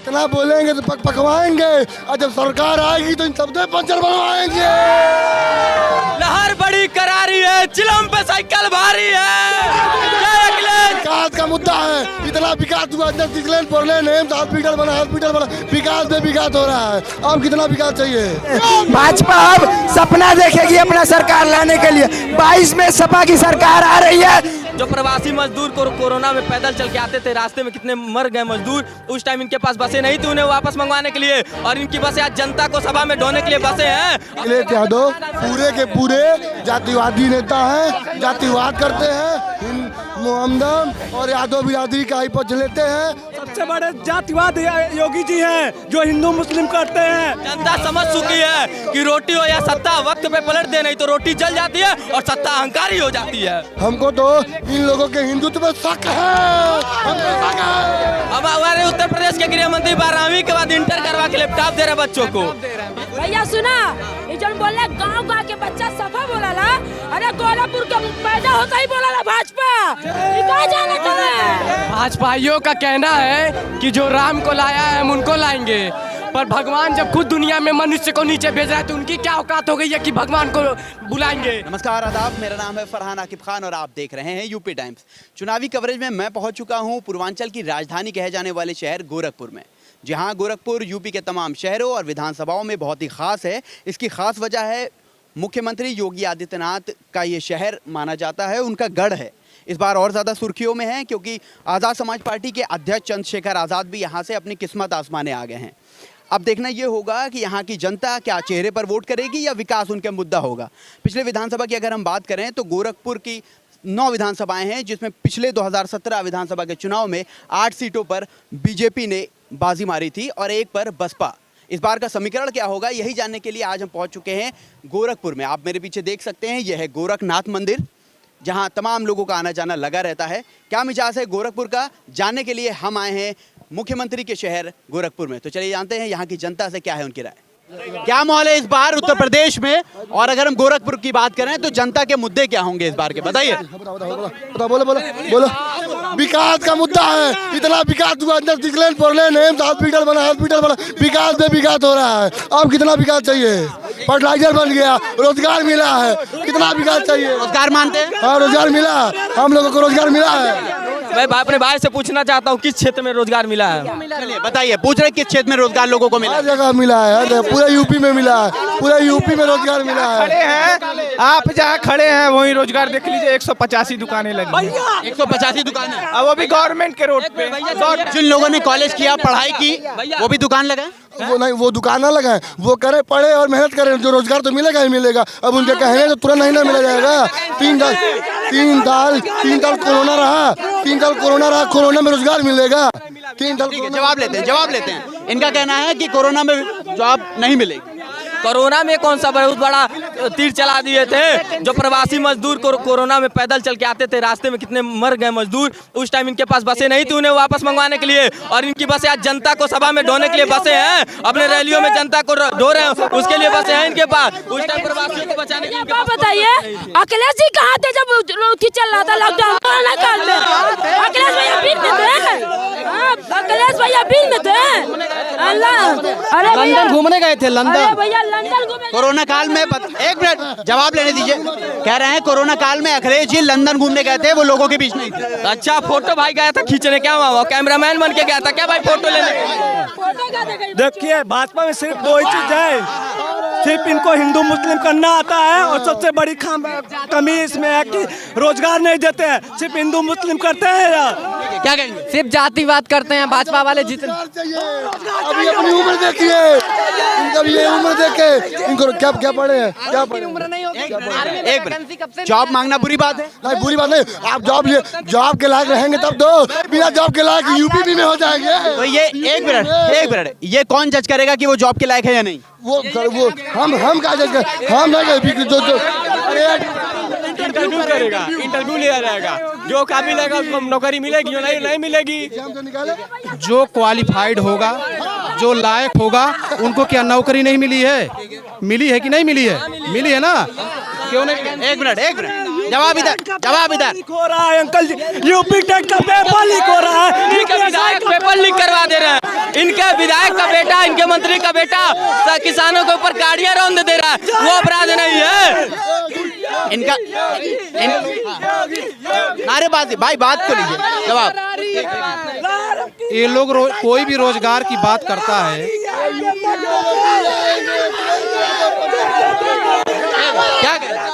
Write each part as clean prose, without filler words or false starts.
इतना बोलेंगे तो पकवाएंगे, और जब सरकार आएगी तो इन सबसे पंचर बनवाएंगे। लहर बड़ी करारी है, चिलम पे साइकिल भारी है। विकास का मुद्दा है, इतना विकास हुआ, हॉस्पिटल बना, विकास में विकास हो रहा है। अब कितना विकास चाहिए? भाजपा अब सपना देखेगी अपना सरकार लाने के लिए। 22 में सपा की सरकार आ रही है। जो प्रवासी मजदूर कोरोना में पैदल चल के आते थे, रास्ते में कितने मर गए मजदूर। उस टाइम इनके पास बसें नहीं थी उन्हें वापस मंगवाने के लिए, और इनकी बसें आज जनता को सभा में ढोने के लिए बसें हैं। अखिलेश यादव पूरे के पूरे जातिवादी नेता हैं, जातिवाद करते हैं, मोहम्मदन और यादव बिरादरी का ही पक्ष लेते हैं। सबसे बड़े जातिवाद योगी जी हैं, जो हिंदू मुस्लिम करते हैं। जनता समझ चुकी है कि रोटी हो या सत्ता, वक्त पे पलट दे, नहीं तो रोटी जल जाती है और सत्ता अहंकारी हो जाती है। हमको तो इन लोगों के हिंदुत्व में शक है। अब हमारे उत्तर प्रदेश के गृह मंत्री 12वीं के बाद इंटर करवा के लैपटॉप दे रहे बच्चों को। भैया सुना, जन बोले गाँव गाँव के बच्चा सफा बोला ला, अरे गोरखपुर के पैदा होता ही बोला ला भाजपा। भाजपाइयों का कहना है कि जो राम को लाया है हम उनको लाएंगे, पर भगवान जब खुद दुनिया में मनुष्य को नीचे भेज रहा है तो उनकी क्या औकात हो गई है कि भगवान को बुलाएंगे। नमस्कार, आदाब, मेरा नाम है फरहान आकिब खान और आप देख रहे हैं यूपी टाइम्स। चुनावी कवरेज में मैं पहुंच चुका हूं पूर्वांचल की राजधानी कहे जाने वाले शहर गोरखपुर में। जहां गोरखपुर यूपी के तमाम शहरों और विधानसभाओं में बहुत ही खास है। इसकी खास वजह है मुख्यमंत्री योगी आदित्यनाथ का ये शहर माना जाता है, उनका गढ़ है। इस बार और ज़्यादा सुर्खियों में है क्योंकि आज़ाद समाज पार्टी के अध्यक्ष चंद्रशेखर आज़ाद भी यहाँ से अपनी किस्मत आजमाने आ गए हैं। अब देखना ये होगा कि यहाँ की जनता क्या चेहरे पर वोट करेगी या विकास उनका मुद्दा होगा। पिछले विधानसभा की अगर हम बात करें तो गोरखपुर की 9 विधानसभाएं हैं, जिसमें पिछले 2017 विधानसभा के चुनाव में 8 सीटों पर बीजेपी ने बाजी मारी थी और 1 पर बसपा। इस बार का समीकरण क्या होगा, यही जानने के लिए आज हम पहुँच चुके हैं गोरखपुर में। आप मेरे पीछे देख सकते हैं, यह है गोरखनाथ मंदिर, जहां तमाम लोगों का आना जाना लगा रहता है। क्या मिजाज है गोरखपुर का, जानने के लिए हम आए हैं मुख्यमंत्री के शहर गोरखपुर में। तो चलिए जानते हैं यहाँ की जनता से क्या है उनकी राय। क्या माहौल है इस बार उत्तर प्रदेश में, और अगर हम गोरखपुर की बात करें तो जनता के मुद्दे क्या होंगे इस बार के, बताइए। बोलो। विकास का मुद्दा है, इतना विकास हुआ, हॉस्पिटल बना, विकास में विकास हो रहा है। अब कितना विकास चाहिए? फर्टिलाइजर बन गया, रोजगार मिला है, कितना विकास चाहिए? रोजगार मानते हैं? हाँ, रोजगार मिला, हम लोगों को रोजगार मिला है। मैं अपने भाई से पूछना चाहता हूँ किस क्षेत्र में रोजगार मिला है। चलिए बताइए, पूछ रहे किस क्षेत्र में रोजगार लोगों को मिला? हर जगह मिला है, पूरे यूपी में मिला है, पूरे यूपी में रोजगार मिला है। खड़े हैं आप, जहाँ खड़े हैं वहीं रोजगार देख लीजिए। 185 दुकानें लगी हैं। 185 दुकानें, अब वो भी गवर्नमेंट के रोड पे। जिन लोगों ने कॉलेज किया, पढ़ाई की, वो भी दुकान लगाए। वो नहीं, वो दुकान ना लगाए, वो करे पढ़े और मेहनत करें, जो रोजगार तो मिलेगा ही मिलेगा। अब उनके कहने तो तुरंत नहीं ना मिला जाएगा। 3 साल कोरोना रहा, कोरोना में रोजगार मिलेगा। 3 साल जवाब लेते हैं। इनका कहना है कि कोरोना में जॉब नहीं मिलेगी। कोरोना में कौन सा बहुत बड़ा तीर चला दिए थे। जो प्रवासी मजदूर कोरोना में पैदल चल के आते थे, रास्ते में कितने मर गए मजदूर। उस टाइम इनके पास बसें नहीं थी उन्हें वापस मंगवाने के लिए, और इनकी बसें आज जनता को सभा में ढोने के लिए बसें हैं। अपने रैलियों में जनता को ढो रहे हैं, उसके लिए बसें हैं इनके पास। उस टाइम प्रवासियों को बचाने के लिए। बताइए, अखिलेश जी कहाँ थे जब चल रहा था लॉकडाउन काल में? अखिलेश भैया बीच में थे, अखिलेश भैया बीच में थे। अरे लंदन घूमने गए थे, लंदन भैया लंदन घूमे। कोरोना काल में 1 मिनट जवाब लेने दीजिए। कह रहे हैं कोरोना काल में अखिलेश जी लंदन घूमने गए थे, वो लोगों के बीच नहीं थे। अच्छा, फोटो भाई गया था खींचने, क्या हुआ? कैमरामैन बन के गया था क्या भाई फोटो लेने? देखिए, भाजपा में सिर्फ 2 ही चीज है, सिर्फ इनको हिंदू मुस्लिम करना आता है, और सबसे बड़ी कमी इसमें है कि रोजगार नहीं देते हैं, सिर्फ हिंदू मुस्लिम करते हैं। क्या कहेंगे? सिर्फ जातिवाद करते हैं भाजपा वाले। जितने अभी अपनी उम्र देखिए, इनका भी ये उम्र देखे, इनको क्या पढ़े हैं, क्या पढ़े? एक मिनट, जॉब मांगना बुरी बात है? नहीं, बुरी बात नहीं। आप जॉब के लायक रहेंगे तब तो, बिना जॉब के लायक यूपी में हो जाएंगे। तो ये एक मिनट, ये कौन जज करेगा कि वो जॉब के लायक है या नहीं? वो हम क्या जज करें? हम नहीं, जो इंटरव्यू करेगा, इंटरव्यू लिया जाएगा, जो काबिल रहेगा उसको नौकरी मिलेगी, जो नहीं मिलेगी। जो क्वालिफाइड होगा, जो लायक होगा, उनको क्या नौकरी नहीं मिली है? मिली है कि नहीं मिली है? मिली है ना, क्यों नहीं? एक मिनट, जवाब इधर, जवाब इधर। हो रहा है अंकल जी, यूपी टेट का पेपर लीक हो रहा है। इनके विधायक पेपर लीक करवा दे रहे हैं। इनके विधायक का बेटा, इनके मंत्री का बेटा किसानों के ऊपर गाड़ियां रौंद दे रहा है, वो अपराध नहीं है इनका। नारेबाजी भाई, बात को लीजिए, जवाब। ये लोग कोई भी रोजगार की बात करता है, क्या कह रहे हैं?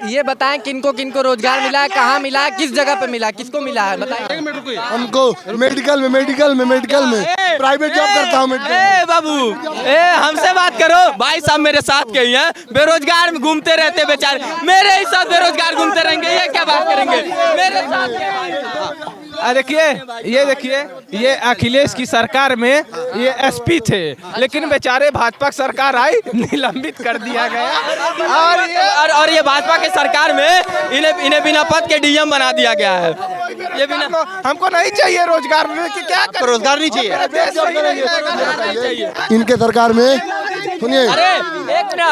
ये बताएं किनको किनको रोजगार मिला है, कहाँ मिला है, किस जगह पे मिला है, किसको मिला है बताएं। हमको मेडिकल में प्राइवेट जॉब करता हूँ मेडिकल। ए बाबू, हमसे बात करो। भाई साहब मेरे साथ के ही हैं, बेरोजगार में घूमते रहते बेचारे, मेरे ही साथ बेरोजगार घूमते रहेंगे, ये क्या बात करेंगे मेरे साथ के। देखिए ये अखिलेश की सरकार में ये एसपी थे, लेकिन बेचारे भाजपा सरकार आई, निलंबित कर दिया गया। और ये भाजपा के सरकार में इन्हें बिना पद के डीएम बना दिया गया है। ये बिना, हमको नहीं चाहिए रोजगार में, कि क्या कर, रोजगार नहीं चाहिए। इनके सरकार में सुनिए, अरे एक मिनट,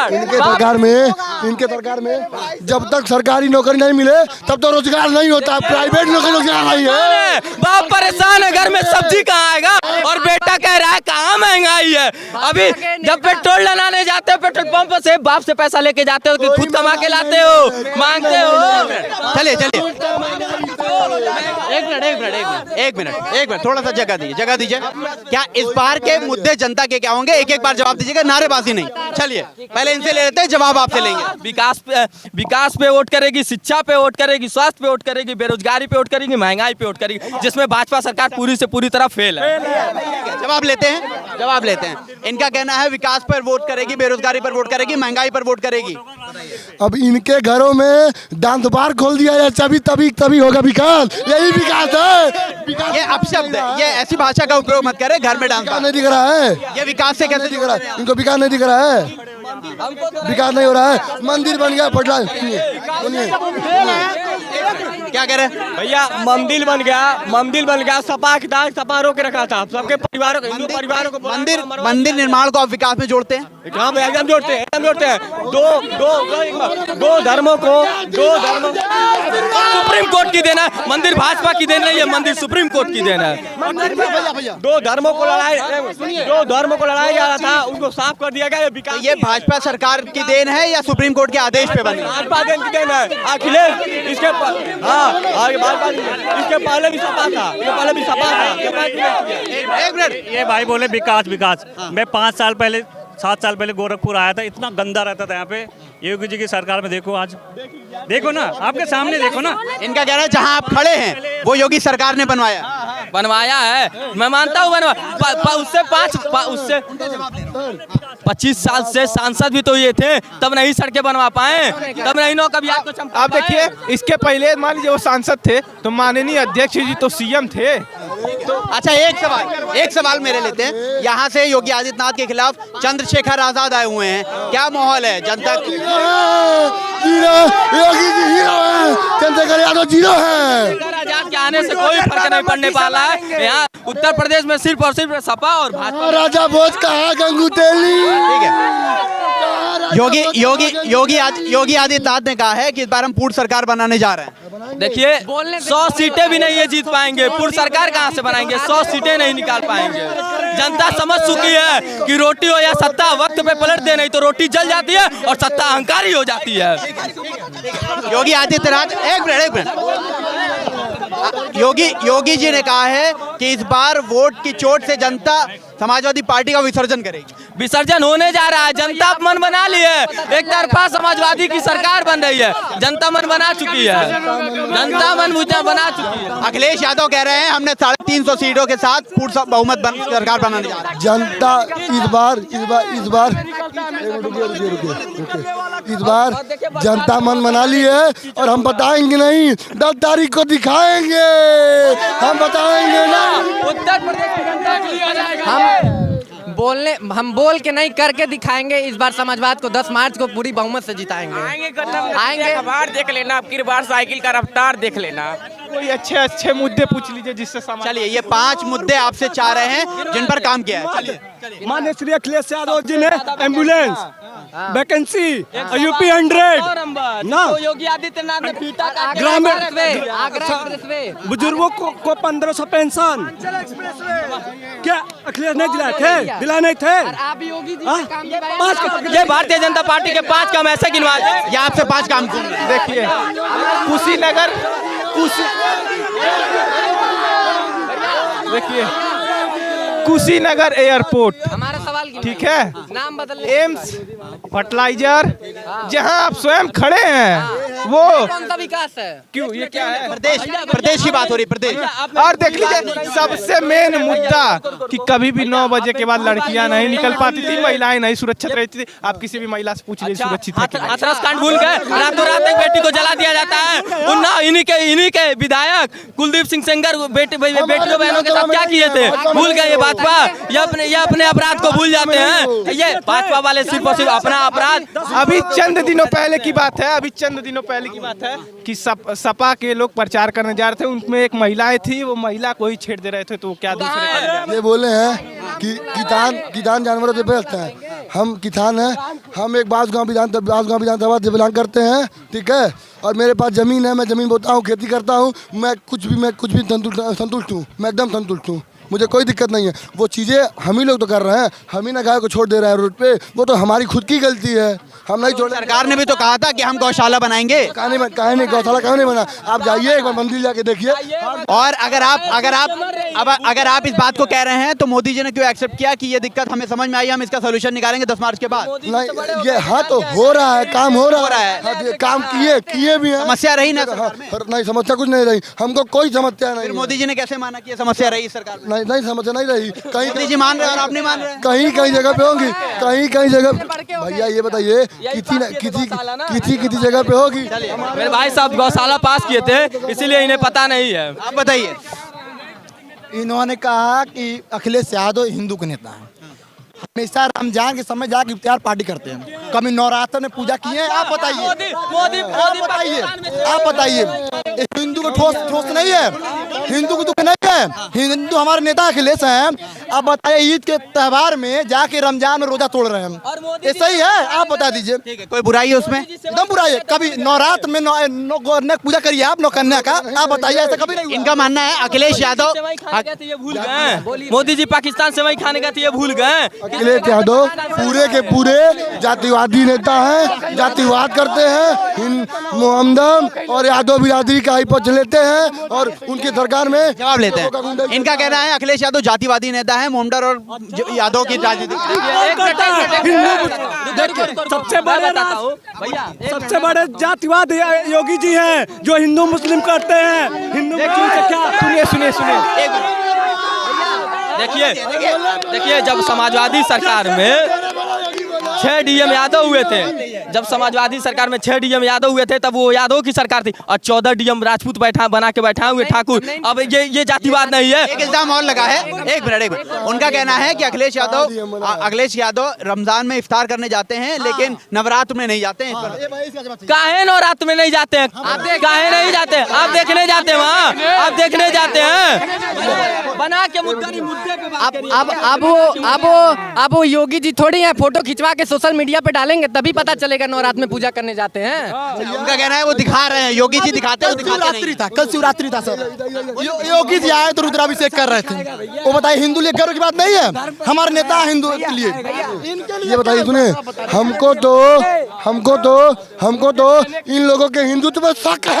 इनके सरकार में जब तक सरकारी नौकरी नहीं मिले तब तो रोजगार नहीं होता, प्राइवेट नौकरी रोजगार नहीं है। बाप परेशान है, घर में सब्जी कहाँ आएगा, और बेटा कह रहा है कहाँ महंगाई है। अभी जब पेट्रोल डलाने जाते हो पेट्रोल पंप से, बाप से पैसा लेके जाते हो कि खुद कमा के लाते हो, मांगते हो। चलिए एक मिनट, थोड़ा सा जगह दीजिए। क्या इस बार के मुद्दे जनता के क्या होंगे, एक बार जवाब दीजिएगा, नारेबाजी नहीं। चलिए पहले इनसे ले लेते हैं, जवाब आपसे लेंगे। विकास पे वोट करेगी, शिक्षा पे वोट करेगी, स्वास्थ्य पे वोट करेगी, बेरोजगारी पे वोट करेगी, महंगाई पे वोट करेगी, जिसमें भाजपा सरकार पूरी से पूरी तरह फेल है। जवाब लेते हैं। इनका कहना है विकास पर वोट करेगी, बेरोजगारी पर वोट करेगी, महंगाई पर वोट करेगी। अब इनके घरों में दांत बार खोल दिया जाए, तभी होगा विकास। यही विकास है। ये अपशब्द है, ये ऐसी भाषा का उपयोग मत करें। घर में डांस नहीं दिख रहा है, ये विकास से कैसे दिख रहा है? इनको विकास नहीं दिख रहा है, विकास नहीं हो रहा है। मंदिर बन गया पटना, सुनिए क्या कह रहे हैं भैया, मंदिर बन गया, सपा की दाग सपा रोक के रखा था सबके परिवारों को, हिंदू परिवारों को। मंदिर निर्माण को आप विकास में जोड़ते हैं? हाँ भैया, एकदम जोड़ते हैं। दो धर्मों को सुप्रीम कोर्ट की देना है, मंदिर भाजपा की देन नहीं है, मंदिर सुप्रीम कोर्ट की देना है। दो धर्मों को लड़ाया जा रहा था, उनको साफ कर दिया गया। विकास ये भाजपा सरकार की देन है या सुप्रीम कोर्ट के आदेश पे बनी? भाजपा देन की देन है। अखिलेश इसके पहले भी सपा था, एक मिनट, ये भाई बोले विकास। मैं 7 साल पहले गोरखपुर आया था, इतना गंदा रहता था यहाँ पे। योगी जी की सरकार में देखो, आज देखो ना, आपके सामने देखो ना। इनका कहना है जहां आप खड़े हैं वो योगी सरकार ने बनवाया है। मैं मानता हूँ उससे 25 साल से सांसद भी तो ये थे, तब नहीं सड़कें बनवा पाए, तब नहीं नौ कभी आपको चमका। आप देखिए, इसके पहले मान लीजिए वो सांसद थे तो माननीय अध्यक्ष जी तो सीएम थे। अच्छा, एक सवाल मेरे लेते हैं। यहाँ से योगी आदित्यनाथ के खिलाफ चंद्रशेखर आजाद आए हुए हैं, क्या माहौल है जनता? योगी जी हीरो है, चंद्रशेखर यादव जीरो है। आजाद के आने से कोई फर्क नहीं पड़ने वाला है। यहाँ उत्तर प्रदेश में सिर्फ और सिर्फ सपा और भाजपा। राजा भोज कहाँ, गंगू तेली। ठीक है, योगी आदित्यनाथ ने कहा है कि इस बार हम पूर्ण सरकार बनाने जा रहे हैं। देखिए 100 सीटें भी नहीं ये जीत पाएंगे, पूर्ण सरकार कहाँ से बनाएंगे, 100 सीटें नहीं निकाल पाएंगे। जनता समझ चुकी है कि रोटी हो या सत्ता, वक्त पे पलट दे, नहीं तो रोटी जल जाती है और सत्ता अहंकारी हो जाती है। योगी आदित्यनाथ, एक मिनट, योगी जी ने कहा है कि इस बार वोट की चोट से जनता समाजवादी पार्टी का विसर्जन करेगी। विसर्जन होने जा रहा है, जनता मन बना ली है। एक तरफा समाजवादी की सरकार बन रही है, जनता मन बना चुकी है, बना चुकी है। अखिलेश यादव कह रहे हैं हमने 350 सीटों के साथ पूर्ण बहुमत सरकार बनाने जा रहे हैं। जनता इस बार जनता मन बना ली है, और हम बताएंगे नहीं, 10 तारीख को दिखाएंगे, हम बताएंगे ना। उत्तर प्रदेश की जनता के लिए आ जाएगा। हम बोल के नहीं, करके दिखाएंगे। इस बार समाजवाद को 10 मार्च को पूरी बहुमत से जिताएंगे। आएंगे बार देख लेना, अब की बार साइकिल का रफ्तार देख लेना। कोई अच्छे मुद्दे पूछ लीजिए जिससे चलिए, ये 5 मुद्दे आपसे चाह रहे हैं जिन पर काम किया है। चलिए, माननीय श्री अखिलेश यादव जी ने एम्बुलेंस वैकेंसी यूपी 100 ना योगी आदित्यनाथ ने पीटा ग्रामीण बुजुर्गों को 1500 पेंशन क्या अखिलेश नहीं दिलाए नहीं थे आप योगी जी ये भारतीय जनता पार्टी के 5 काम ऐसे गिनवा दें। या आपसे 5 काम देखिए कुशीनगर देखिए कुशीनगर एयरपोर्ट, हमारा सवाल ठीक है, नाम बदल एम्स, फर्टिलाइजर, जहां आप स्वयं खड़े हैं वो कौन सा विकास है? क्यों, ये क्या है? प्रदेश की बात हो रही, प्रदेश। और देख लीजिए सबसे मेन मुद्दा कि कभी भी 9 बजे के बाद लड़कियां नहीं निकल पाती थी, महिलाएं नहीं सुरक्षित रहती थी। आप किसी भी महिला से पूछ लीजिए सुरक्षित है कि नहीं। हाथरस कांड भूल गए, रातों रात एक बेटी को जला दिया जाता है। उन्ना इन्हीं के विधायक कुलदीप सिंह सेंगर बेटियों बहनों के साथ क्या किए थे, भूल गए ये भाजपा। ये अपने अपराध को भूल जाते हैं। ये भाजपा वाले सिर्फ और सिर्फ अपना अपराध। अभी चंद दिनों पहले की बात है, कि सपा के लोग प्रचार करने जा रहे थे, उनमें एक महिलाएं थी, वो महिला को ही छेड़ दे रहे थे, तो क्या दूसरे ये बोले हैं कि किसान जानवरों से बेचते हैं। हम किसान हैं, हम एक बांसगांव विधानसभा से बिलोंग करते हैं, ठीक है। और मेरे पास ज़मीन है, मैं ज़मीन बोता हूँ, खेती करता हूँ, मैं कुछ भी संतुष्ट हूँ, मैं एकदम संतुष्ट हूँ, मुझे कोई दिक्कत नहीं है। वो चीज़ें हम ही लोग तो कर रहे हैं, हम ही ना गाय को छोड़ दे रहे हैं रोड पे, वो तो हमारी खुद की गलती है, हम नहीं छोड़। सरकार ने भी तो कहा था कि हम गौशाला बनाएंगे। कहीं नहीं गौशाला कहीं नहीं बना। आप जाइए एक बार मंदिर जाके देखिए। और अगर आप इस बात को कह रहे हैं तो मोदी जी ने क्यों एक्सेप्ट किया कि ये दिक्कत हमें समझ में आई, हम इसका सोल्यूशन निकालेंगे 10 मार्च के बाद? नहीं ये हाँ तो हो रहा है, काम हो रहा है, काम किए भी हैं। समस्या रही ना? नहीं समस्या कुछ नहीं रही, हमको कोई समस्या नहीं। मोदी जी ने कैसे माना कि ये समस्या रही सरकार में? नहीं समस्या नहीं रही। कहीं मोदी जी मान रहे हैं और आप नहीं मान रहे हैं। कहीं जगह पे होगी, कहीं जगह। भैया ये बताइए किसी जगह पे होगी। मेरे भाई साहब गौशाला पास किए थे, इसीलिए इन्हें पता नहीं है। आप बताइए। इन्होंने कहा कि अखिलेश यादव हिंदू के नेता हैं, हमेशा रमजान के समय जाके इफ्तार पार्टी करते हैं, कभी नवरात्र में पूजा किए हैं? आप बताइए हिंदू को ठोस नहीं है, हिंदू को दुख नहीं है, हिंदू हमारे नेता अखिलेश हैं। आप बताइए ईद के त्यौहार में जाके रमजान में रोजा तोड़ रहे हैं, ये सही है? आप बता दीजिए। ठीक है, कोई बुराई है उसमें? एकदम बुराई है। कभी नवरात्र में पूजा करिए आप नौकन्या का, आप बताइए ऐसा कभी नहीं। इनका मानना है अखिलेश यादव ये भूल गए, मोदी जी पाकिस्तान से वही खाने का ये भूल गए। अखिलेश यादव पूरे के पूरे जातिवादी नेता हैं, जातिवाद करते हैं, मोहम्मदम और यादव बिरादरी का ही पक्ष लेते हैं और उनकी सरकार में जवाब लेते हैं। इनका कहना है अखिलेश यादव जातिवादी नेता है, मोमडर और यादव की राजनीति। सबसे बड़े जातिवाद योगी जी हैं, जो हिंदू मुस्लिम करते हैं। हिंदू मुस्लिम से क्या? सुनिए देखिए जब समाजवादी सरकार में 6 डीएम यादव हुए थे, जब समाजवादी सरकार में 6 डीएम यादव हुए थे, तब वो यादव की सरकार थी और 14 डीएम राजपूत बना के बैठा हुए ठाकुर। अब ये जातिवाद नहीं है। एक इल्जाम और लगा है, एक मिनट। उनका कहना है कि अखिलेश यादव रमजान में इफ्तार करने जाते हैं, लेकिन नवरात्र में नहीं जाते हैं। काहे नवरात्र में नहीं जाते हैं? काहे नहीं जाते? आप देखने जाते हैं वहाँ, आप देखने जाते हैं बना के अब वो योगी जी थोड़ी हैं, फोटो खिंचवा के सोशल मीडिया पे डालेंगे तभी पता चलेगा नवरात्र में पूजा करने जाते हैं। उनका कहना है वो दिखा रहे हैं, योगी जी दिखाते हैं, कल शिवरात्रि था सर, योगी जी आए तो रुद्राभिषेक कर रहे थे। वो बताइए हिंदू लिए गर्व की बात नहीं है? हमारे नेता हिंदू के लिए। ये बताइए सुने, हमको तो इन लोगों के हिंदुत्व पर शक है।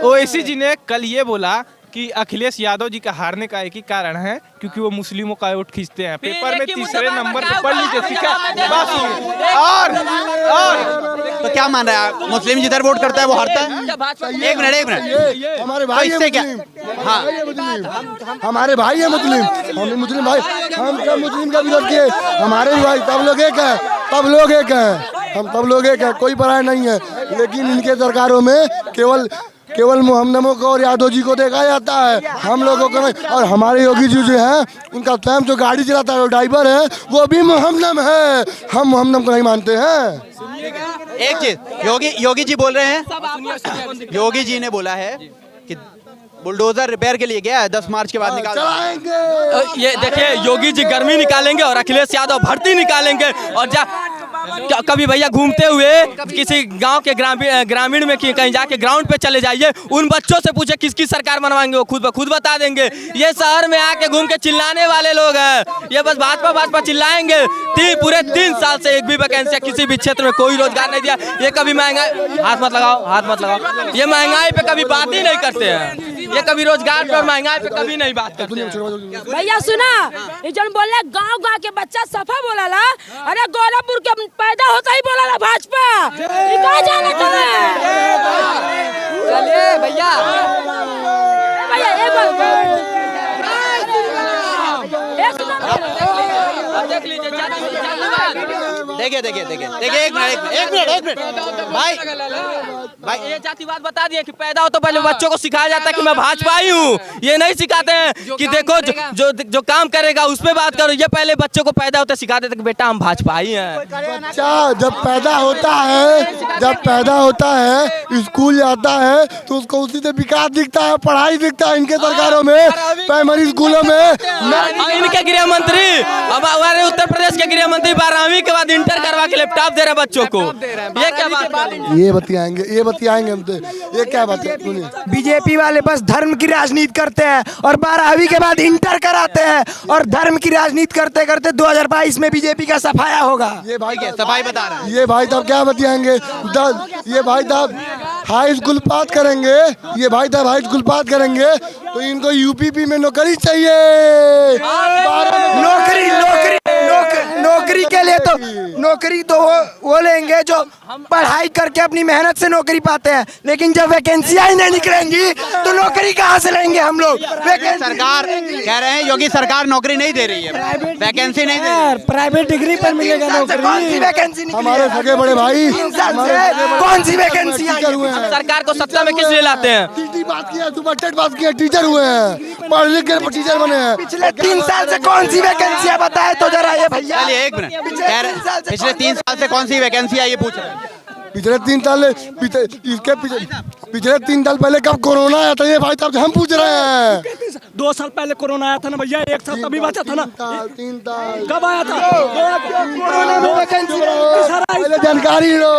ओवैसी जी ने कल ये बोला कि अखिलेश यादव जी का हारने का एक ही कारण है क्योंकि वो मुस्लिमों का वोट खींचते हैं। पेपर में तीसरे नंबर पे पढ़ लीजिए। और तो क्या मान रहा है? मुस्लिम जिधर वोट करता है वो हारता है। एक मिनट हमारे भाई इससे क्या? हाँ हमारे भाई है मुस्लिम, हम मुस्लिम भाई, हम सब मुस्लिम का विरोध किए। हमारे भी भाई सब लोग एक हैं, हम सब लोग एक हैं, कोई पराया नहीं है। लेकिन इनके सरकारों में केवल मोहम्मदों को और यादव जी को देखा जाता है, हम लोगों को नहीं। और हमारे योगी जी जो है, उनका स्वयं जो गाड़ी चलाता है, ड्राइवर है, वो भी मोहम्मदम है। हम मोहम्मदम को नहीं मानते हैं। एक चीज योगी जी बोल रहे हैं, योगी जी ने बोला है कि बुलडोजर रिपेयर के लिए गया है, 10 मार्च के बाद निकाल चलाएंगे। ये देखिए योगी जी गर्मी निकालेंगे और अखिलेश यादव भर्ती निकालेंगे। और कभी भैया घूमते हुए किसी गांव के ग्रामीण में कहीं जाके ग्राउंड पे चले जाइए, उन बच्चों से पूछे किसकी सरकार बनवाएंगे, वो खुद बता देंगे। ये शहर में आके घूम के चिल्लाने वाले लोग हैं, ये बस भाजपा चिल्लाएंगे। पूरे 3 साल से एक भी वैकेंसी किसी भी क्षेत्र में कोई रोजगार नहीं दिया। ये कभी महंगाई, हाथ मत लगाओ, ये महंगाई पे कभी बात ही नहीं करते हैं। ये कभी रोजगार पे और महंगाई पे कभी नहीं बात करते हैं। भैया सुना, ये जन बोले गांव के बच्चा सफा बोला ला, अरे गोरखपुर के पैदा होता ही बोला ला भाजपा, ये कहाँ जाने तुम्हें? चलिए भैया देख लीजिए, देखिए एक मिनट भाई ये जातिवाद बता दिए कि पैदा हो तो पहले बच्चों को सिखाया जाता है कि मैं भाजपाई हूँ। ये नहीं सिखाते हैं कि देखो जो काम करेगा उस पे बात करो। ये पहले बच्चों को पैदा होते सिखा देते कि बेटा हम भाजपाई हैं। बच्चा जब पैदा होता है स्कूल जाता है तो उसको उसी से विकास दिखता है, पढ़ाई दिखता है। इनके सरकारों में प्राइमरी स्कूलों में इनके गृह मंत्री, हमारे उत्तर प्रदेश के गृह मंत्री 12वीं के बाद इंटर करवा के लैपटॉप दे रहे बच्चों को। ये क्या बात है? ये बतियाएंगे हम तो। ये क्या बात है? बीजेपी वाले बस धर्म की राजनीति करते हैं और 12वीं के बाद इंटर कराते हैं और धर्म की राजनीति करते करते 2022 में बीजेपी का सफाया होगा। ये भाई सफाई बता रहे हैं। ये भाई साहब क्या बतियाएंगे? ये भाई साहब हाई स्कूल पास करेंगे तो इनको यूपीपी में नौकरी चाहिए। नौकरी के लिए तो नौकरी तो वो लेंगे जो पढ़ाई करके अपनी मेहनत से नौकरी पाते हैं, लेकिन जब वैकेंसियां ही नहीं निकलेंगी तो नौकरी कहाँ से लेंगे हम लोग? सरकार कह रहे हैं योगी सरकार नौकरी नहीं दे रही है, वैकेंसी नहीं दे रही है। प्राइवेट डिग्री पर मिलेगा नौकरी, वैकेंसी हमारे सगे बड़े भाई कौन सी वैकेंसी हुए हैं? सरकार को सत्ता में किस लिए लाते हैं? टीचर हुए हैं, पढ़ लिख के टीचर बने हैं। पिछले 3 साल से कौन सी वैकेंसियां बताए तो जरा ये भैया। चलिए एक मिनट, पिछले 3 साल से कौन सी वैकेंसी आई ये पूछ रहे हैं। पिछले 3 साल पहले कब कोरोना आया था ये भाई साहब हम पूछ रहे हैं। 2 साल पहले कोरोना आया था ना भैया, 1 साल तभी बचा था ना। 3 साल कब आया था? कोरोना में वैकेंसी जानकारी लो।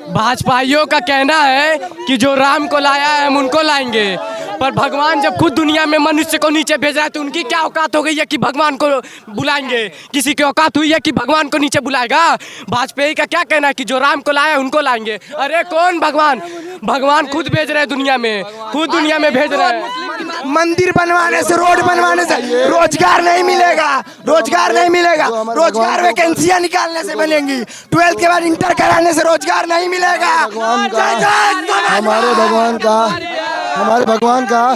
भाजपाइयों का कहना है कि जो राम को लाया है हम उनको लाएंगे, पर भगवान जब खुद दुनिया में मनुष्य को नीचे भेज रहा है तो उनकी क्या औकात हो गई है कि भगवान को बुलाएंगे? किसी की औकात हुई है कि भगवान को नीचे बुलाएगा? भाजपा का क्या कहना है कि जो राम को लाया है उनको लाएंगे। अरे कौन भगवान खुद भेज रहे हैं दुनिया में, खुद दुनिया में भेज रहे हैं। मंदिर बनवाने से, रोड बनवाने से रोजगार नहीं मिलेगा, रोजगार वैकेंसियां निकालने से मिलेंगी। 12th के बाद इंटर कराने से रोजगार नहीं मिलेगा। हमारे भगवान का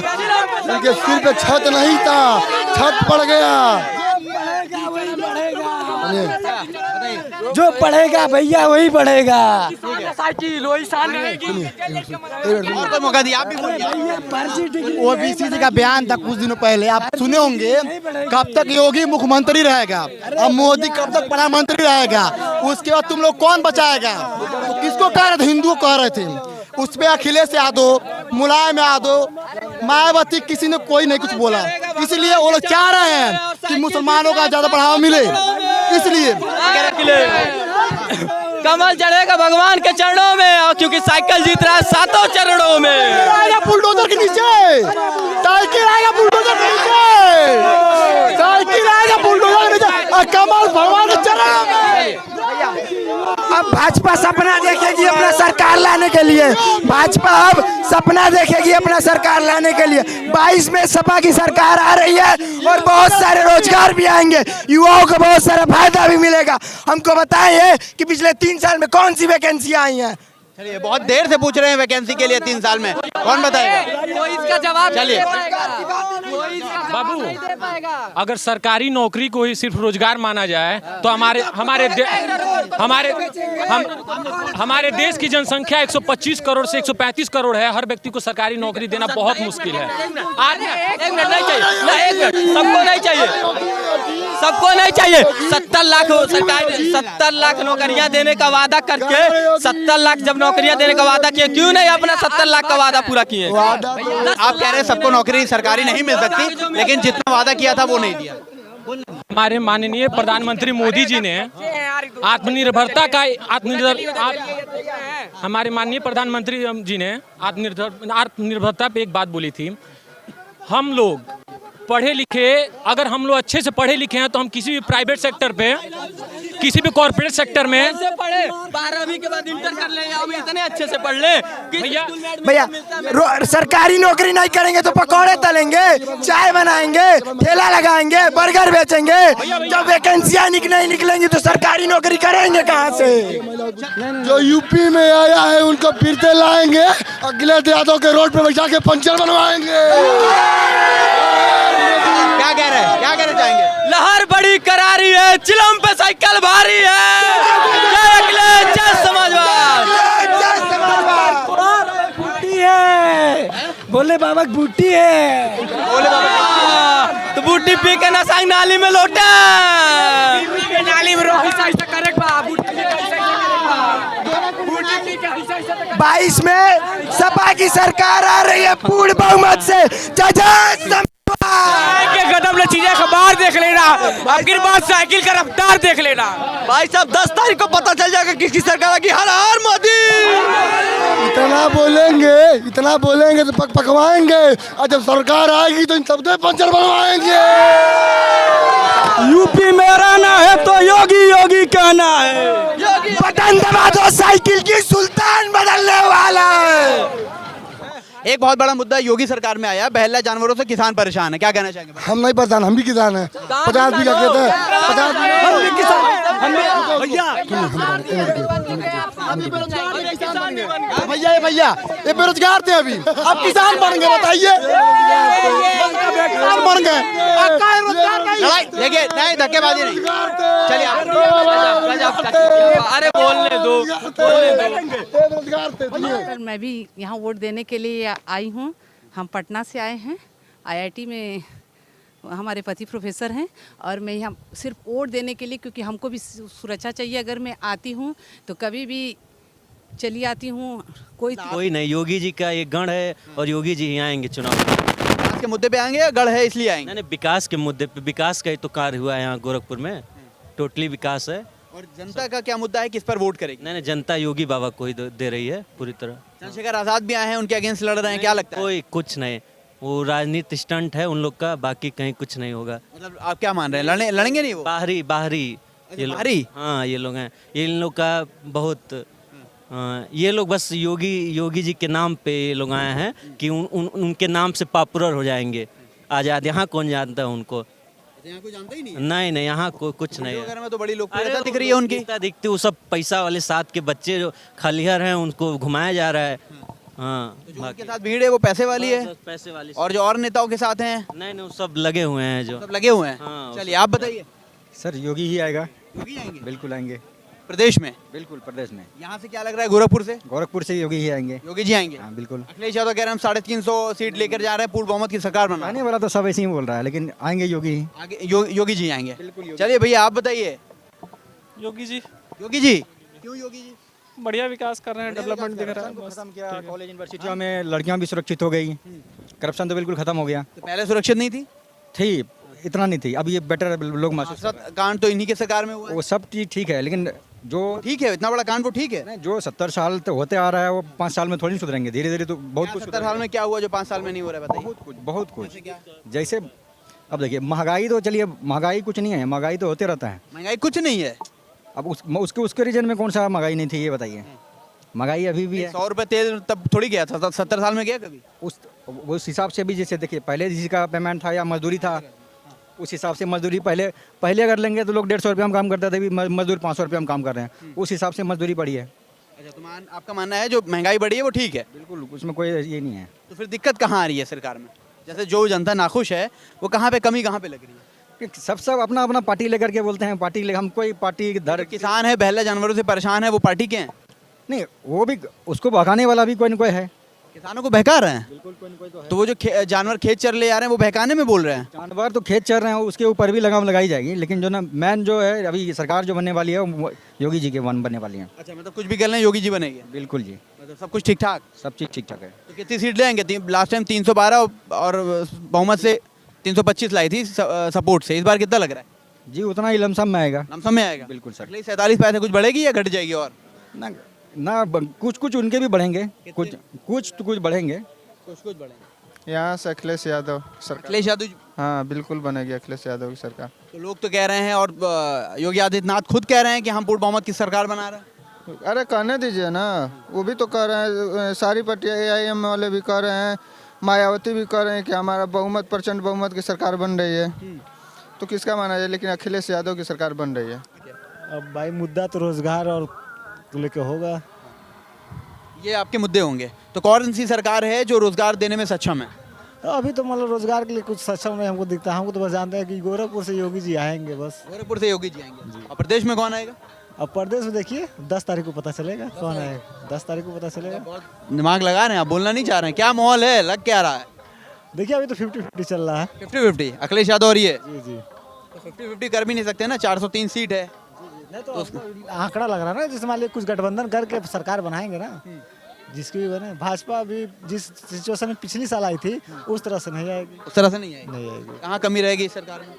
उनके सिर पे छत नहीं था, छत पड़ गया। जो पढ़ेगा भैया वही बढ़ेगा। साइकिल वही शान मौका दिया आप भी बोलिए। ओबीसी का बयान था कुछ दिनों पहले, आप सुने होंगे, कब तक योगी मुख्यमंत्री रहेगा और मोदी कब तक प्रधानमंत्री रहेगा, उसके बाद तुम लोग कौन बचाएगा? तो किसको कह रहे थे? हिंदुओं कह रहे थे। उसमें अखिलेश यादव, मुलायम यादव, मायावती, किसी ने कोई नहीं कुछ बोला। इसलिए वो लोग चाह रहे हैं कि मुसलमानों का ज्यादा बढ़ावा मिले, इसलिए कमल चढ़ेगा भगवान के चरणों में, और क्योंकि साइकिल जीत रहा है 7 चरणों में। बुलडोजर के नीचे साइकिल आएगा, बुलडोजर के नीचे साइकिल आएगा, बुलडोजर के नीचे कमल भगवान के चरणों में। अब भाजपा सपना देखेगी अपना सरकार लाने के लिए, भाजपा अब सपना देखेगी अपना सरकार लाने के लिए। 22 में सपा की सरकार आ रही है और बहुत सारे रोजगार भी आएंगे, युवाओं को बहुत सारा फायदा भी मिलेगा। हमको बताइए कि पिछले 3 साल में कौन सी वैकेंसी आई हैं? चलिए बहुत देर से पूछ रहे हैं वैकेंसी के लिए 3 साल में, कौन बताएगा? कोई इसका जवाब चलिए बाबू, अगर सरकारी नौकरी को ही सिर्फ रोजगार माना जाए तो हमारे देश की जनसंख्या 125 करोड़ से 135 करोड़ है। हर व्यक्ति को सरकारी नौकरी देना बहुत मुश्किल है। एक मिनट नहीं चाहिए, सबको नहीं चाहिए। 70 लाख सरकार 70 लाख नौकरियां देने का वादा करके 70 लाख जब नौकरियां देने का वादा किए, क्यों नहीं अपना 70 लाख का वादा पूरा किए? आप कह रहे हैं सबको नौकरी सरकारी नहीं मिल सकती, लेकिन जितना वादा किया था वो नहीं दिया। हमारे माननीय प्रधानमंत्री मोदी जी ने आत्मनिर्भरता का हमारे माननीय प्रधानमंत्री जी ने आत्मनिर्भरता पे एक बात बोली थी। हम लोग पढ़े लिखे, अगर हम लोग अच्छे से पढ़े लिखे हैं तो हम किसी भी प्राइवेट सेक्टर पे, किसी भी कॉर्पोरेट सेक्टर में पढ़े 12वीं के बाद इंटर कर ले, हम इतने अच्छे से पढ़ ले भैया सरकारी नौकरी नहीं करेंगे तो पकौड़े तलेंगे, चाय बनाएंगे, ठेला लगाएंगे, बर्गर बेचेंगे। जब वैकेंसियां नहीं निकलेंगी तो सरकारी नौकरी करेंगे कहाँ से? जो यूपी में आया है उनको फिरते लाएंगे, अखिलेश यादव के रोड पे बैठा के पंचर बनवाएंगे। क्या कह रहे हैं, क्या कहना चाहेंगे? लहर बड़ी करारी है, चिलम पे साइकिल भारी है। जय अखिलेश, जय समाजवाद। बूटी है, बोले बाबा बूटी है, बोले बाबा तो बूटी पी के नसांग नाली में लोटा, नाली में 22 में सपा की सरकार आ रही है पूर्ण बहुमत से। कदम चीजें अखबार देख लेना, आखिर बात साइकिल का रफ्तार देख लेना। भाई साहब 10 तारीख को पता चल जाएगा किसकी सरकार की। हर हर मोदी। इतना बोलेंगे तो पकवाएंगे, और जब सरकार आएगी तो इन सबसे पंचर बनवाएंगे। यूपी मेरा ना है तो योगी योगी कहना है। बटन दबा दो, साइकिल की सुल्तान बदलने वाला है। एक बहुत बड़ा मुद्दा योगी सरकार में आया, बहला जानवरों से किसान परेशान है, क्या कहना चाहेंगे? हम नहीं परेशान, हम भी किसान हैं। 50 बीघा खेत है, 50 भैया ये बेरोजगार थे अभी, अब किसान बन गए, बताइए किसान बन गए। लड़ाई देखिए, नहीं धक्केबाजी नहीं, चलिए अरे बोलने दो। मैं भी यहाँ वोट देने के लिए आई हूँ। हम पटना से आए हैं, IIT में हमारे पति प्रोफेसर हैं, और मैं यहाँ सिर्फ वोट देने के लिए, क्योंकि हमको भी सुरक्षा चाहिए। अगर मैं आती हूँ तो कभी भी चली आती हूँ, कोई नहीं। योगी जी का एक गढ़ है और योगी जी ही आएंगे चुनाव में। विकास के मुद्दे पे आएंगे या गढ़ है इसलिए आएंगे? नहीं, विकास के मुद्दे पे, विकास का ही तो कार्य हुआ है यहाँ गोरखपुर में, टोटली विकास है। और जनता का क्या मुद्दा है, किस पर वोट करेगी? नहीं, जनता योगी बाबा को ही दे रही है पूरी तरह। चंद्रशेखर आजाद भी आए हैं, उनके अगेंस्ट लड़ रहे हैं, क्या लगता है? कोई कुछ नहीं, वो राजनीति स्टंट है उन लोग का, बाकी कहीं कुछ नहीं होगा। मतलब आप क्या मान रहे हैं, लड़ेंगे नहीं वो? बाहरी ये लोग, हाँ ये लोग हैं, ये इन लोग का बहुत, ये लोग बस योगी जी के नाम पे ये लोग आए हैं कि उनके नाम से पॉपुलर हो जाएंगे। आजाद यहाँ कौन जानता है उनको? यहाँ कोई जानता ही नहीं? नहीं, यहाँ कुछ नहीं है। में तो बड़ी लोकप्रियता दिख रही है उनकी। दिखती, वो सब पैसा वाले साथ के बच्चे जो खलिहर हैं उनको घुमाया जा रहा है। हाँ, तो जो उनके साथ भीड़ है वो पैसे वाली है, पैसे वाली। और जो और नेताओं के साथ हैं? नहीं, वो सब लगे हुए हैं, जो सब लगे हुए हैं। हाँ, चलिए आप बताइए। सर योगी ही आएगा। योगी आएंगे? बिल्कुल आएंगे। प्रदेश में? बिल्कुल प्रदेश में। यहाँ से क्या लग रहा है, गोरखपुर से? गोरखपुर से योगी ही आएंगे। योगी जी आएंगे? हाँ बिल्कुल। अखिलेश यादव कह रहे हैं हम 350 सीट लेकर जा रहे हैं, पूर्ण बहुमत की सरकार बना। आने वाला तो सब ऐसे ही बोल रहा है, लेकिन आएंगे योगी ही। आगे योगी जी आएंगे। चलिए भैया आप बताइए। योगी जी। योगी जी क्यों? योगी जी बढ़िया विकास कर रहे हैं, डेवलपमेंट दिख रहा है। खत्म किया कॉलेज यूनिवर्सिटियों में, लड़कियां भी सुरक्षित हो गई, करप्शन तो बिल्कुल खत्म हो गया। तो पहले सुरक्षित नहीं थी, इतना नहीं थी, अब ये बेटर लोग महसूस। कांड तो इन्हीं के सरकार में हुआ है। वो सब चीज ठीक है, लेकिन जो ठीक है, इतना बड़ा कांड वो ठीक है। जो 70 साल तो होते आ रहा है, वो 5 साल में थोड़ी सुधरेंगे, धीरे धीरे तो बहुत कुछ। 70 साल में क्या हुआ जो 5 साल में नहीं हो रहा है, बताइए। बहुत कुछ। जैसे अब देखिए, महंगाई तो चलिए, महंगाई कुछ नहीं है, महंगाई तो होते रहता है। महंगाई कुछ नहीं है। अब उसके रीजन में कौन सा महंगाई नहीं थी, ये बताइए। महंगाई अभी भी है। 100 रुपये तेल तब थोड़ी गया था, 70 साल में गया कभी? उस हिसाब से भी, जैसे देखिए पहले जिसका पेमेंट था या मजदूरी था, उस हिसाब से मजदूरी पहले अगर लेंगे तो लोग 150 रुपये में काम करते थे, मजदूर 500 रुपये में काम कर रहे हैं, उस हिसाब से मजदूरी बढ़ी है। अच्छा, तो आपका मानना है जो महंगाई बढ़ी है वो ठीक है? बिल्कुल, उसमें कोई ये नहीं है। तो फिर दिक्कत कहाँ आ रही है सरकार में? जैसे जो जनता नाखुश है वो कहाँ पे कमी कहाँ पे लग रही है? सब अपना अपना पार्टी लेकर के बोलते हैं, पार्टी हम कोई पार्टी धर। किसान है, बहला जानवरों से परेशान है, वो पार्टी के हैं? नहीं, वो भी, उसको भगाने वाला भी कोई न कोई है। किसानों को बहका रहे हैं। तो वो जो जानवर खेत चर ले आ रहे हैं वो बहकाने में बोल रहे हैं। जानवर तो खेत चर रहे हैं, उसके ऊपर भी लगाम लगाई जाएगी, लेकिन जो ना मेन जो है अभी सरकार जो बनने वाली है वो योगी जी के बनने वाली है। अच्छा, मतलब कुछ भी कर लें योगी जी बनेंगे। बिल्कुल जी, मतलब सब कुछ ठीक ठाक, सब चीज़ ठीक ठाक है। तो कितनी सीट ले आएंगे? लास्ट टाइम 312 और बहुमत से 325 लाई थी सपोर्ट से, इस बार कितना लग रहा है? जी उतना ही लमसम में आएगा। लमसम में आएगा, बिल्कुल सर। 47 पैसे कुछ बढ़ेगी या घट जाएगी? और ना कुछ उनके भी बढ़ेंगे, कुछ बढ़ेंगे। कुछ बढ़ेंगे। यहाँ से अखिलेश यादव सरकार। अखिलेश यादव? हाँ बिल्कुल बनेगी अखिलेश यादव की सरकार। तो लोग तो कह रहे हैं और योगी आदित्यनाथ खुद कह रहे हैं कि हम पूर्ण बहुमत की सरकार बना रहे हैं। अरे कहने दीजिए ना, वो भी तो कह रहे हैं, सारी पार्टियां AIM वाले भी कह रहे हैं, मायावती भी कह रहे हैं कि हमारा बहुमत प्रचंड बहुमत की सरकार बन रही है। तो किसका माना जाए, लेकिन अखिलेश यादव की सरकार बन रही है। अब भाई मुद्दा तो रोजगार और लेके होगा, ये आपके मुद्दे होंगे। तो कौन सी सरकार है जो रोजगार देने में सक्षम है? तो अभी तो मतलब रोजगार के लिए कुछ सक्षम नहीं हमको दिखता। हमको तो बस जानते हैं कि गोरखपुर से योगी जी आएंगे बस। गोरखपुर से योगी जी आएंगे। और प्रदेश में कौन आएगा? अब प्रदेश में देखिए 10 तारीख को पता चलेगा कौन आएगा। 10 तारीख को पता चलेगा। दिमाग लगा रहे हैं आप, बोलना नहीं चाह रहे हैं? क्या माहौल है, लग क्या रहा है? देखिए अभी तो 50-50 चल रहा है। 50-50 अखिलेश यादव और ये? जी जी। तो 50-50 कर भी नहीं सकते ना, 403 सीट है। नहीं तो आंकड़ा लग रहा है ना, जैसे मान लीजिए कुछ गठबंधन करके सरकार बनाएंगे ना, जिसकी भी बने। भाजपा भी जिस सिचुएशन में पिछली साल आई थी उस तरह से नहीं आएगी। उस तरह से नहीं आएगी? नहीं आएगी। कहाँ कमी रहेगी इस सरकार में?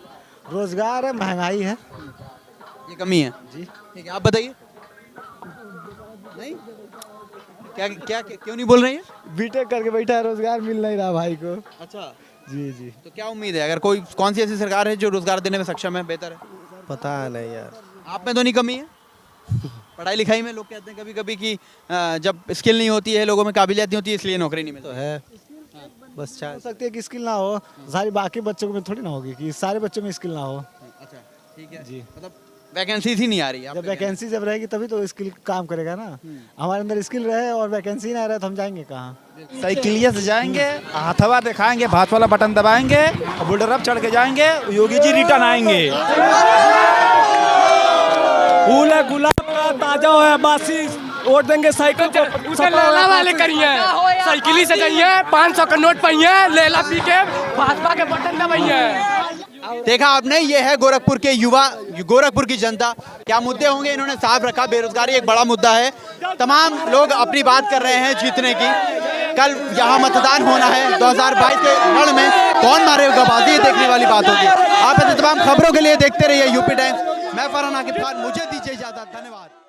रोजगार है, महंगाई है, ये कमी है जी। ठीक है, आप बताइए। नहीं क्या क्या क्यों नहीं बोल रही है? बीटेक करके बैठा है, रोजगार मिल नहीं रहा भाई को। अच्छा जी जी। तो क्या उम्मीद है, अगर कौन सी ऐसी सरकार है जो रोजगार देने में सक्षम है, बेहतर है? पता नहीं यार। आप में तो नहीं कमी है? पढ़ाई लिखाई में लोग कहते हैं कभी कभी कि जब स्किल नहीं होती है, लोगों में काबिलियत नहीं होती है, इसलिए नौकरी नहीं मिलती। तो है बस हो सकती है कि स्किल ना हो, सारी बाकी बच्चों में थोड़ी ना होगी कि सारे बच्चों में स्किल ना हो। अच्छा ठीक है जी। मतलब वैकेंसी ही नहीं आ रही है। जब वैकेंसी जब रहेगी तभी तो स्किल काम करेगा ना। हमारे अंदर स्किल रहे और वैकेंसी ना रहे तो हम जाएंगे कहाँ? साइकिलिया से जाएंगे, हथवा दिखाएंगे, भात वाला बटन दबाएंगे और बुलडर चढ़ के जाएंगे, योगी जी रिटर्न आएंगे। फूल है गुलाब का, ताजा है बासी, वोट देंगे साइकिल को। उसे लेला वाले करिए, साइकिली से जाइए, 500 का नोट पाइए, लेला पी के भाजपा के बटन दबाइए। देखा आपने, ये है गोरखपुर के युवा, गोरखपुर की जनता। क्या मुद्दे होंगे इन्होंने साफ रखा। बेरोजगारी एक बड़ा मुद्दा है। तमाम लोग अपनी बात कर रहे हैं जीतने की। कल यहाँ मतदान होना है 2022 के रण में, कौन मारेगा बाजी, देखने वाली बात होगी। आप ऐसे तमाम खबरों के लिए देखते रहिए यूपी टाइम्स। मैं फरहान आकिब खान, मुझे दीजिए इजाजत। धन्यवाद।